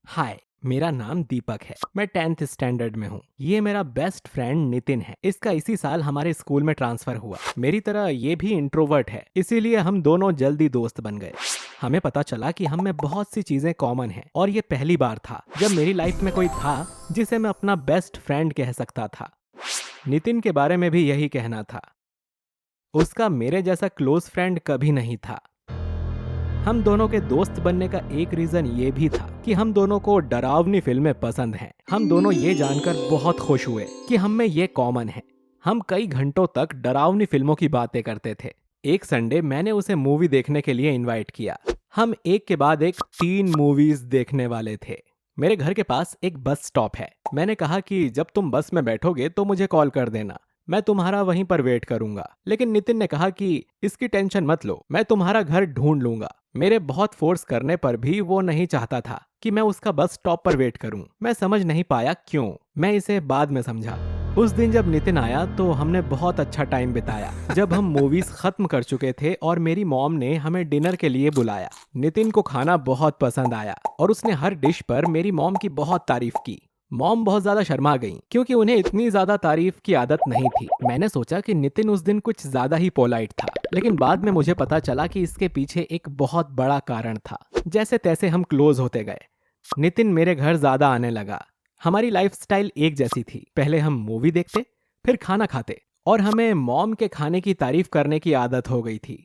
हाय, मेरा नाम दीपक है। मैं 10th स्टैंडर्ड में हूँ। ये मेरा बेस्ट फ्रेंड नितिन है। इसका इसी साल हमारे स्कूल में ट्रांसफर हुआ। मेरी तरह ये भी इंट्रोवर्ट है, इसीलिए हम दोनों जल्दी दोस्त बन गए। हमें पता चला कि हम में बहुत सी चीजें कॉमन हैं और ये पहली बार था जब मेरी लाइफ में कोई था जिसे मैं अपना बेस्ट फ्रेंड कह सकता था। नितिन के बारे में भी यही कहना था। उसका मेरे जैसा क्लोज फ्रेंड कभी नहीं था। हम दोनों के दोस्त बनने का एक रीजन ये भी था कि हम दोनों को डरावनी फिल्में पसंद हैं। हम दोनों ये जानकर बहुत खुश हुए कि हम में ये कॉमन है। हम कई घंटों तक डरावनी फिल्मों की बातें करते थे। एक संडे मैंने उसे मूवी देखने के लिए इनवाइट किया। हम एक के बाद एक 3 मूवीज देखने वाले थे। मेरे घर के पास एक बस स्टॉप है। मैंने कहा कि जब तुम बस में बैठोगे तो मुझे कॉल कर देना, मैं तुम्हारा वहीं पर वेट करूंगा। लेकिन नितिन ने कहा कि इसकी टेंशन मत लो, मैं तुम्हारा घर ढूंढ लूंगा। मेरे बहुत फोर्स करने पर भी वो नहीं चाहता था कि मैं उसका बस स्टॉप पर वेट करूं। मैं समझ नहीं पाया क्यों। मैं इसे बाद में समझा। उस दिन जब नितिन आया तो हमने बहुत अच्छा टाइम बिताया। जब हम मूवीज खत्म कर चुके थे और मेरी मॉम ने हमें डिनर के लिए बुलाया। नितिन को खाना बहुत पसंद आया और उसने हर डिश पर मेरी मॉम की बहुत तारीफ की। मॉम बहुत ज्यादा शर्मा गईं क्योंकि उन्हें इतनी ज्यादा तारीफ की आदत नहीं थी। मैंने सोचा कि नितिन उस दिन कुछ ज्यादा ही पोलाइट था, लेकिन बाद में मुझे पता चला कि इसके पीछे एक बहुत बड़ा कारण था। जैसे तैसे हम क्लोज होते गए। नितिन मेरे घर ज्यादा आने लगा। हमारी लाइफस्टाइल एक जैसी थी। पहले हम मूवी देखते, फिर खाना खाते और हमें मॉम के खाने की तारीफ करने की आदत हो गई थी।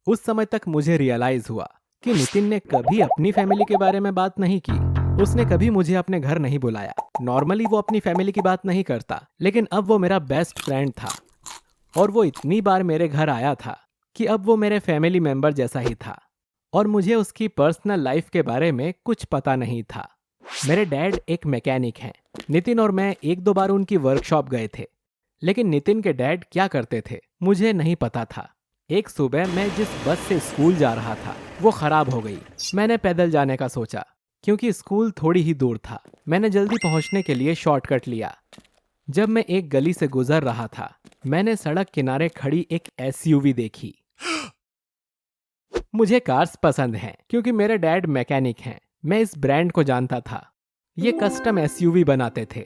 उस समय तक मुझे रियलाइज हुआ कि नितिन ने कभी अपनी फैमिली के बारे में बात नहीं की। उसने कभी मुझे अपने घर नहीं बुलाया। नॉर्मली वो अपनी फैमिली की बात नहीं करता, लेकिन अब वो मेरा बेस्ट फ्रेंड था और वो इतनी बार मेरे घर आया था कि अब वो मेरे फैमिली मेंबर जैसा ही था और मुझे उसकी पर्सनल लाइफ के बारे में कुछ पता नहीं था। मेरे डैड एक मैकेनिक हैं। नितिन और मैं एक दो बार उनकी वर्कशॉप गए थे, लेकिन नितिन के डैड क्या करते थे मुझे नहीं पता था। एक सुबह मैं जिस बस से स्कूल जा रहा था वो खराब हो गई। मैंने पैदल जाने का सोचा क्योंकि स्कूल थोड़ी ही दूर था। मैंने जल्दी पहुंचने के लिए शॉर्टकट लिया। जब मैं एक गली से गुजर रहा था, मैंने सड़क किनारे खड़ी एक एसयूवी देखी। मुझे कार्स पसंद हैं क्योंकि मेरे डैड मैकेनिक हैं। मैं इस ब्रांड को जानता था। ये कस्टम एसयूवी बनाते थे।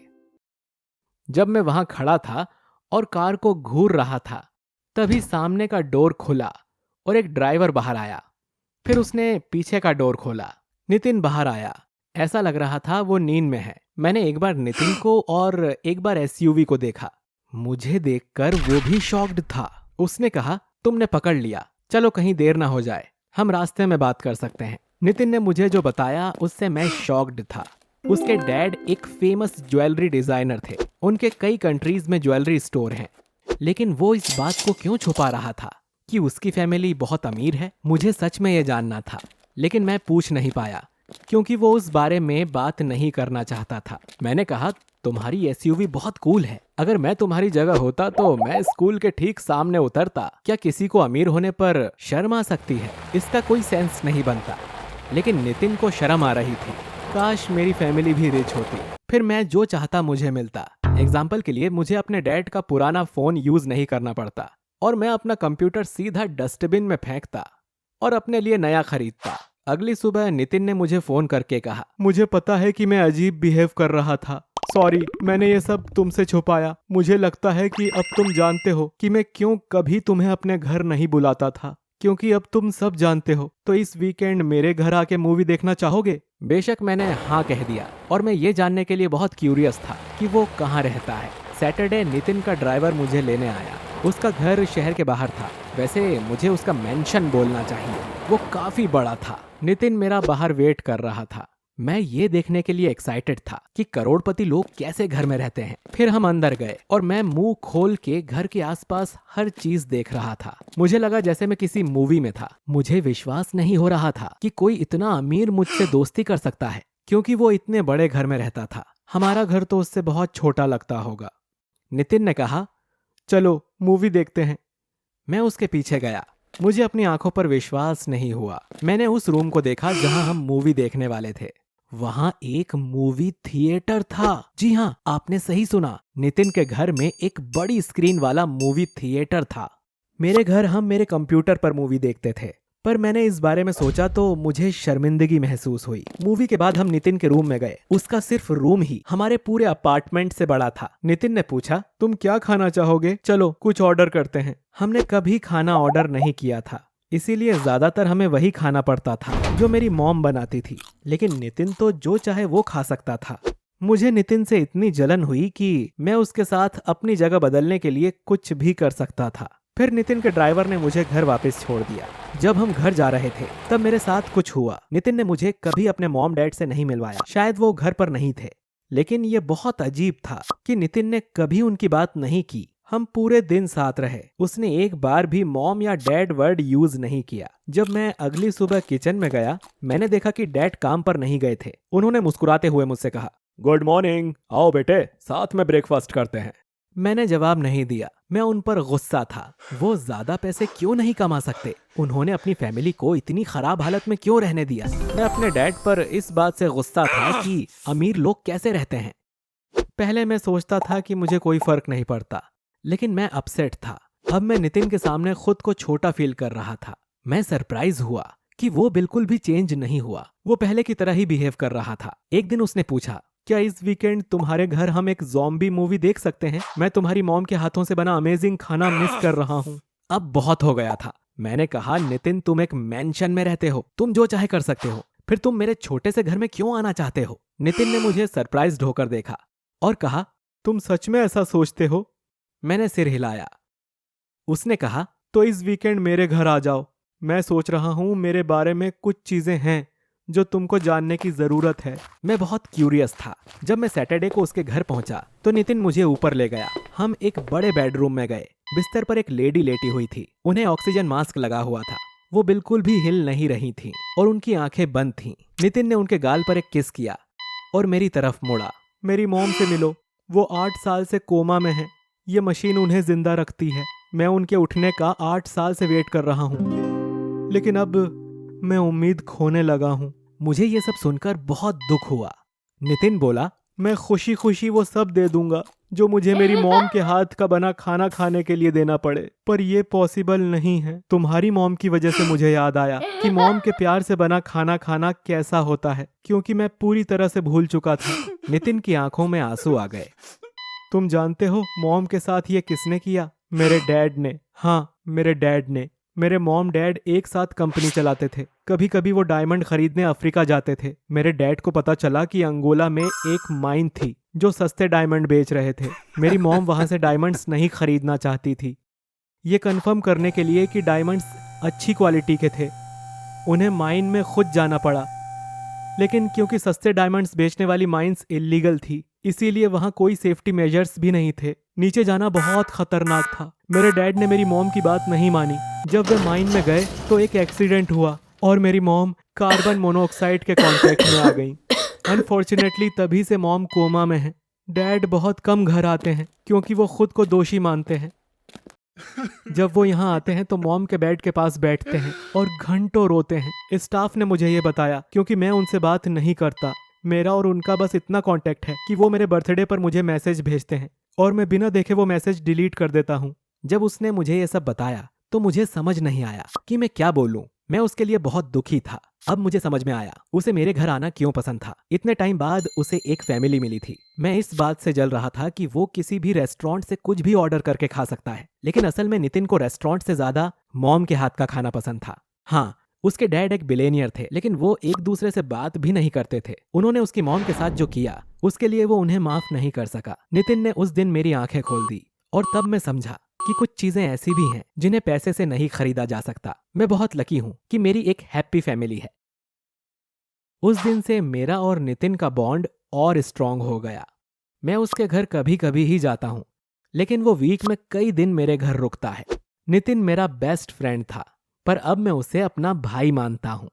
जब मैं वहां खड़ा था और कार को घूर रहा था, तभी सामने का डोर खुला और एक ड्राइवर बाहर आया। फिर उसने पीछे का डोर खोला। नितिन बाहर आया। ऐसा लग रहा था वो नींद में है। मैंने एक बार नितिन को और एक बार एसयूवी को देखा। मुझे देखकर वो भी शॉक्ड था। उसने कहा, तुमने पकड़ लिया, चलो कहीं देर ना हो जाए, हम रास्ते में बात कर सकते हैं। नितिन ने मुझे जो बताया उससे मैं शॉक्ड था। उसके डैड एक फेमस ज्वेलरी डिजाइनर थे। उनके कई कंट्रीज में ज्वेलरी स्टोर हैं, लेकिन वो इस बात को क्यों छुपा रहा था कि उसकी फैमिली बहुत अमीर है। मुझे सच में ये जानना था, लेकिन मैं पूछ नहीं पाया क्योंकि वो उस बारे में बात नहीं करना चाहता था। मैंने कहा, तुम्हारी एसयूवी बहुत कूल है। अगर मैं तुम्हारी जगह होता तो मैं स्कूल के ठीक सामने उतरता। क्या किसी को अमीर होने पर शर्म आ सकती है? इसका कोई सेंस नहीं बनता। लेकिन नितिन को शर्म आ रही थी। काश मेरी फैमिली भी रिच होती, फिर मैं जो चाहता मुझे मिलता। एग्जाम्पल के लिए मुझे अपने डैड का पुराना फोन यूज नहीं करना पड़ता और मैं अपना कंप्यूटर सीधा डस्टबिन में फेंकता और अपने लिए नया खरीदता। अगली सुबह नितिन ने मुझे फोन करके कहा, मुझे पता है कि मैं अजीब बिहेव कर रहा था। सॉरी, मैंने ये सब तुमसे छुपाया। मुझे लगता है कि अब तुम जानते हो कि मैं क्यों कभी तुम्हें अपने घर नहीं बुलाता था, क्योंकि अब तुम सब जानते हो। तो इस वीकेंड मेरे घर आके मूवी देखना चाहोगे? बेशक मैंने हाँ कह दिया और मैं ये जानने के लिए बहुत क्यूरियस था कि वो कहाँ रहता है। सैटरडे नितिन का ड्राइवर मुझे लेने आया। उसका घर शहर के बाहर था। वैसे मुझे उसका मेंशन बोलना चाहिए, वो काफी बड़ा था। नितिन मेरा बाहर वेट कर रहा था। मैं ये देखने के लिए एक्साइटेड था कि करोड़पति लोग कैसे घर में रहते हैं। फिर हम अंदर गए और मैं मुंह खोल के घर के आसपास हर चीज देख रहा था। मुझे लगा जैसे मैं किसी मूवी में था। मुझे विश्वास नहीं हो रहा था कि कोई इतना अमीर मुझसे दोस्ती कर सकता है, क्योंकि वो इतने बड़े घर में रहता था। हमारा घर तो उससे बहुत छोटा लगता होगा। नितिन ने कहा, चलो मूवी देखते हैं। मैं उसके पीछे गया। मुझे अपनी आंखों पर विश्वास नहीं हुआ। मैंने उस रूम को देखा जहां हम मूवी देखने वाले थे। वहां एक मूवी थिएटर था। जी हाँ, आपने सही सुना। नितिन के घर में एक बड़ी स्क्रीन वाला मूवी थिएटर था। मेरे घर हम मेरे कंप्यूटर पर मूवी देखते थे, पर मैंने इस बारे में सोचा तो मुझे शर्मिंदगी महसूस हुई। मूवी के बाद हम नितिन के रूम में गए। उसका सिर्फ रूम ही हमारे पूरे अपार्टमेंट से बड़ा था। नितिन ने पूछा, तुम क्या खाना चाहोगे? चलो कुछ ऑर्डर करते हैं। हमने कभी खाना ऑर्डर नहीं किया था, इसीलिए ज्यादातर हमें वही खाना पड़ता था जो मेरी मॉम बनाती थी। लेकिन नितिन तो जो चाहे वो खा सकता था। मुझे नितिन से इतनी जलन हुई कि मैं उसके साथ अपनी जगह बदलने के लिए कुछ भी कर सकता था। फिर नितिन के ड्राइवर ने मुझे घर वापस छोड़ दिया। जब हम घर जा रहे थे तब मेरे साथ कुछ हुआ। नितिन ने मुझे कभी अपने मॉम डैड से नहीं मिलवाया, शायद वो घर पर नहीं थे। लेकिन ये बहुत अजीब था कि नितिन ने कभी उनकी बात नहीं की। हम पूरे दिन साथ रहे, उसने एक बार भी मॉम या डैड वर्ड यूज नहीं किया। जब मैं अगली सुबह किचन में गया, मैंने देखा कि डैड काम पर नहीं गए थे। उन्होंने मुस्कुराते हुए मुझसे कहा, गुड मॉर्निंग, आओ बेटे साथ में ब्रेकफास्ट करते हैं। मैंने जवाब नहीं दिया। मैं उन पर गुस्सा था। वो ज्यादा पैसे क्यों नहीं कमा सकते? उन्होंने अपनी फैमिली को इतनी खराब हालत में क्यों रहने दिया? मैं अपने डैड पर इस बात से गुस्सा था कि अमीर लोग कैसे रहते हैं। पहले मैं सोचता था कि मुझे कोई फर्क नहीं पड़ता, लेकिन मैं अपसेट था। अब मैं नितिन के सामने खुद को छोटा फील कर रहा था। मैं सरप्राइज हुआ कि वो बिल्कुल भी चेंज नहीं हुआ। वो पहले की तरह ही बिहेव कर रहा था। एक दिन उसने पूछा, क्या इस वीकेंड तुम्हारे घर हम एक ज़ॉम्बी मूवी देख सकते हैं? मैं तुम्हारी मॉम के हाथों से बना अमेजिंग खाना मिस कर रहा हूँ। अब बहुत हो गया था। मैंने कहा, नितिन तुम एक मेंशन में रहते हो, तुम जो चाहे कर सकते हो, फिर तुम मेरे छोटे से घर में क्यों आना चाहते हो? नितिन ने मुझे सरप्राइज्ड होकर देखा और कहा, तुम सच में ऐसा सोचते हो? मैंने सिर हिलाया। उसने कहा, तो इस वीकेंड मेरे घर आ जाओ। मैं सोच रहा हूँ मेरे बारे में कुछ चीजें हैं जो तुमको जानने की जरूरत है। मैं बहुत क्यूरियस था। जब मैं सैटरडे को उसके घर पहुंचा तो नितिन मुझे ऊपर ले गया। हम एक बड़े बेडरूम में गए। बिस्तर पर एक लेडी लेटी हुई थी। उन्हें ऑक्सीजन मास्क लगा हुआ था। वो बिल्कुल भी हिल नहीं रही थी और उनकी आंखें बंद थीं। नितिन ने उनके गाल पर एक किस किया और मेरी तरफ मुड़ा। मेरी मॉम से मिलो, वो 8 साल से कोमा में है। ये मशीन उन्हें जिंदा रखती है। मैं उनके उठने का 8 साल से वेट कर रहा हूँ, लेकिन अब मैं उम्मीद खोने लगा हूँ। मुझे ये सब सुनकर बहुत दुख हुआ। नितिन बोला, मैं खुशी खुशी वो सब दे दूंगा जो मुझे मेरी मॉम के हाथ का बना खाना खाने के लिए देना पड़े, पर ये पॉसिबल नहीं है। तुम्हारी मॉम की वजह से मुझे याद आया कि मॉम के प्यार से बना खाना खाना कैसा होता है, क्योंकि मैं पूरी तरह से भूल चुका था। नितिन की आंखों में आंसू आ गए। तुम जानते हो मॉम के साथ ये किसने किया? मेरे डैड ने। हाँ, मेरे डैड ने। मेरे मॉम डैड एक साथ कंपनी चलाते थे। कभी कभी वो डायमंड खरीदने अफ्रीका जाते थे। मेरे डैड को पता चला कि अंगोला में एक माइन थी जो सस्ते डायमंड बेच रहे थे। मेरी मॉम वहां से डायमंड्स नहीं खरीदना चाहती थी। ये कंफर्म करने के लिए कि डायमंड्स अच्छी क्वालिटी के थे, उन्हें माइन में खुद जाना पड़ा। लेकिन क्योंकि सस्ते डायमंड्स बेचने वाली माइंस इलीगल थी, इसीलिए वहां कोई सेफ्टी मेजर्स भी नहीं थे। नीचे जाना बहुत खतरनाक था। मेरे डैड ने मेरी मॉम की बात नहीं मानी। जब वे माइन में गए तो एक एक्सीडेंट हुआ और मेरी मॉम कार्बन मोनोऑक्साइड के कांटेक्ट में आ गई। अनफॉर्चुनेटली तभी से मॉम कोमा में है। डैड बहुत कम घर आते हैं क्योंकि वो खुद को दोषी मानते हैं। जब वो यहाँ आते हैं तो मॉम के बेड के पास बैठते हैं और घंटों रोते हैं। स्टाफ ने मुझे ये बताया क्योंकि मैं उनसे बात नहीं करता। मेरा और उनका बस इतना कांटेक्ट है कि वो मेरे बर्थडे पर मुझे मैसेज भेजते हैं और मैं बिना देखे वो मैसेज डिलीट कर देता हूँ। जब उसने मुझे ये सब बताया तो मुझे समझ नहीं आया कि मैं क्या बोलूं। मैं उसके लिए बहुत दुखी था। अब मुझे समझ में आया उसे मेरे घर आना क्यों पसंद था। इतने टाइम बाद उसे एक फैमिली मिली थी। मैं इस बात से जल रहा था कि वो किसी भी रेस्टोरेंट से कुछ भी ऑर्डर करके खा सकता है, लेकिन असल में नितिन को रेस्टोरेंट से ज्यादा मॉम के हाथ का खाना पसंद था। हाँ, उसके डैड एक बिलेनियर थे, लेकिन वो एक दूसरे से बात भी नहीं करते थे। उन्होंने उसकी मॉम के साथ जो किया उसके लिए वो उन्हें माफ नहीं कर सका। नितिन ने उस दिन मेरी आंखें खोल दी और तब मैं समझा कि कुछ चीजें ऐसी भी हैं जिन्हें पैसे से नहीं खरीदा जा सकता। मैं बहुत लकी हूं कि मेरी एक हैप्पी फैमिली है। उस दिन से मेरा और नितिन का बॉन्ड और स्ट्रांग हो गया। मैं उसके घर कभी कभी ही जाता हूं, लेकिन वो वीक में कई दिन मेरे घर रुकता है। नितिन मेरा बेस्ट फ्रेंड था, पर अब मैं उसे अपना भाई मानता हूं।